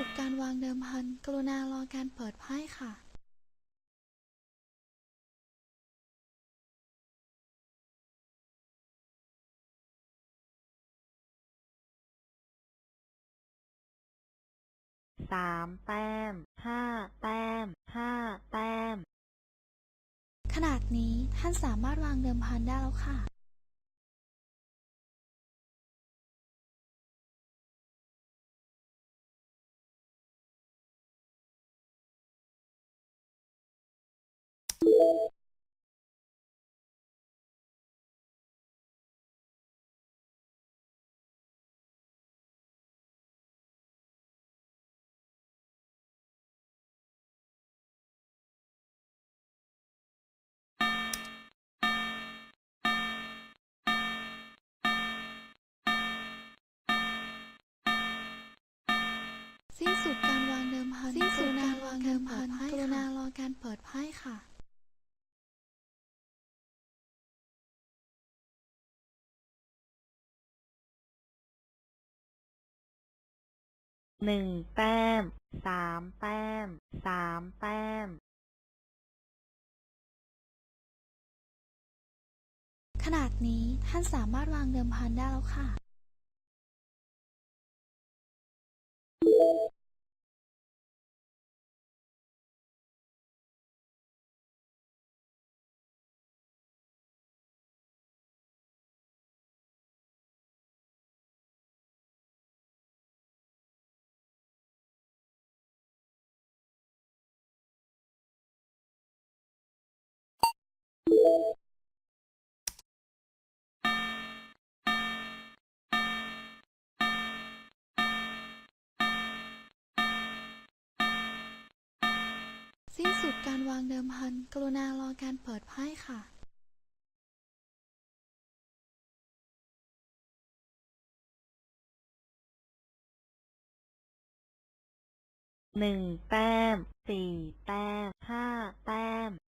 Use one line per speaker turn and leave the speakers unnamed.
สุดการวางเดิมพันกรุณารอการเปิดไพ่ค่ะ
3 แต้ม 5 แต้ม 5 แต้ม
ขนาดนี้ท่านสามารถวางเดิมพันได้แล้วค่ะสิ้นสุดการวางเดิมพันกรุณารอการเปิดไพ่กรุณารอการเปิดไพ่ค่ะ
1 แต้ม 3 แต้ม 3 แต้ม
ขนาดนี้ท่านสามารถวางเดิมพันได้แล้วค่ะสิ้นสุดการวางเดิมพันกรุณารอการเปิดไพ่ค่ะ
1 แต้ม 4 แต้ม 5 แต้ม